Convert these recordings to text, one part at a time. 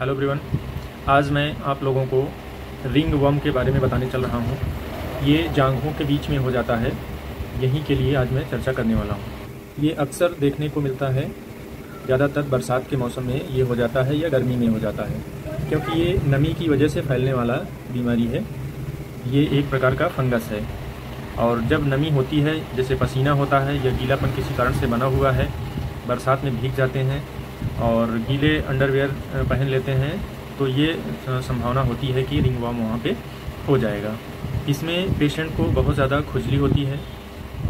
Hello everyone, आज मैं आप लोगों को रिंग वर्म के बारे में बताने चल रहा हूँ। ये जांघों के बीच में हो जाता है, यहीं के लिए आज मैं चर्चा करने वाला हूँ। ये अक्सर देखने को मिलता है, ज़्यादातर बरसात के मौसम में ये हो जाता है या गर्मी में हो जाता है, क्योंकि ये नमी की वजह से फैलने वाला बीमारी है। ये एक प्रकार का फंगस है और जब नमी होती है, जैसे पसीना होता है या गीलापन किसी कारण से बना हुआ है, बरसात में भीग जाते हैं और गीले अंडरवेयर पहन लेते हैं, तो ये संभावना होती है कि रिंग वर्म वहाँ पे हो जाएगा। इसमें पेशेंट को बहुत ज़्यादा खुजली होती है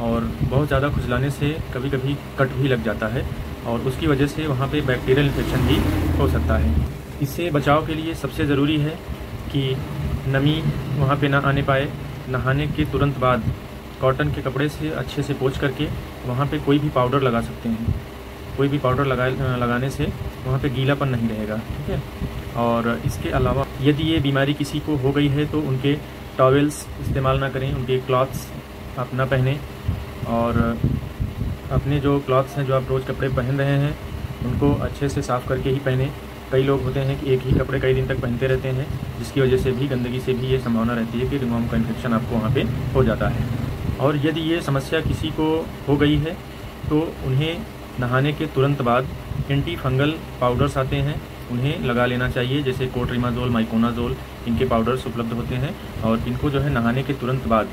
और बहुत ज़्यादा खुजलाने से कभी कभी कट भी लग जाता है और उसकी वजह से वहाँ पे बैक्टीरियल इन्फेक्शन भी हो सकता है। इससे बचाव के लिए सबसे ज़रूरी है कि नमी वहाँ पे ना आने पाए। नहाने के तुरंत बाद कॉटन के कपड़े से अच्छे से पोंछ करके वहाँ पे कोई भी पाउडर लगा सकते हैं। कोई भी पाउडर लगाने से वहाँ पे गीलापन नहीं रहेगा, ठीक है। और इसके अलावा यदि ये बीमारी किसी को हो गई है तो उनके टॉवेल्स इस्तेमाल ना करें, उनके क्लॉथ्स आप ना पहने और अपने जो क्लॉथ्स हैं, जो आप रोज़ कपड़े पहन रहे हैं, उनको अच्छे से साफ़ करके ही पहने। कई लोग होते हैं कि एक ही कपड़े कई दिन तक पहनते रहते हैं, जिसकी वजह से भी, गंदगी से भी ये संभावना रहती है कि रिंग वर्म का इन्फेक्शन आपको वहाँ पे हो जाता है। और यदि ये समस्या किसी को हो गई है तो उन्हें नहाने के तुरंत बाद एंटी फंगल पाउडर्स आते हैं, उन्हें लगा लेना चाहिए। जैसे कोट्रिमाजोल, माइकोनाजोल, इनके पाउडर्स उपलब्ध होते हैं और इनको जो है नहाने के तुरंत बाद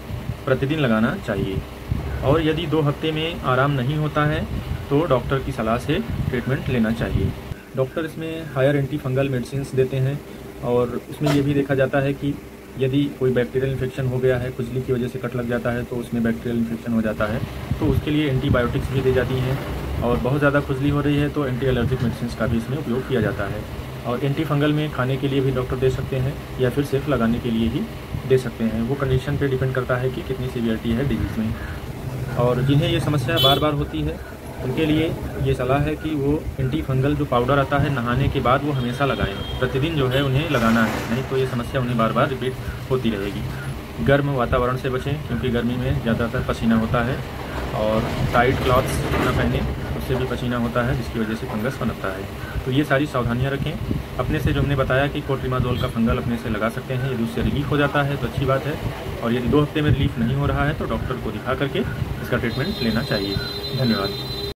प्रतिदिन लगाना चाहिए। और यदि 2 हफ्ते में आराम नहीं होता है तो डॉक्टर की सलाह से ट्रीटमेंट लेना चाहिए। डॉक्टर इसमें हायर एंटी फंगल मेडिसिन देते हैं और उसमें ये भी देखा जाता है कि यदि कोई बैक्टीरियल इन्फेक्शन हो गया है, खुजली की वजह से कट लग जाता है, तो उसमें बैक्टीरियल इन्फेक्शन हो जाता है, तो उसके लिए एंटीबायोटिक्स भी दी जाती हैं। और बहुत ज़्यादा खुजली हो रही है तो एंटी एलर्जिक मेडिसिन का भी इसमें उपयोग किया जाता है। और एंटी फंगल में खाने के लिए भी डॉक्टर दे सकते हैं या फिर सिर्फ लगाने के लिए ही दे सकते हैं। वो कंडीशन पे डिपेंड करता है कि कितनी सीवियरिटी है डिजीज़ में। और जिन्हें ये समस्या बार बार होती है उनके लिए ये सलाह है कि वो एंटी फंगल जो पाउडर आता है नहाने के बाद वो हमेशा लगाएं। प्रतिदिन जो है उन्हें लगाना है, नहीं तो ये समस्या उन्हें बार बार रिपीट होती रहेगी। गर्म वातावरण से बचें, क्योंकि गर्मी में ज़्यादातर पसीना होता है और टाइट क्लॉथ्स न पहने, उससे भी पसीना होता है, जिसकी वजह से फंगस पनपता है। तो ये सारी सावधानियां रखें। अपने से जो हमने बताया कि कोट्रिमाजोल का फंगल अपने से लगा सकते हैं, यदि उससे रिलीफ हो जाता है तो अच्छी बात है। और यदि 2 हफ्ते में रिलीफ नहीं हो रहा है तो डॉक्टर को दिखा करके इसका ट्रीटमेंट लेना चाहिए। धन्यवाद।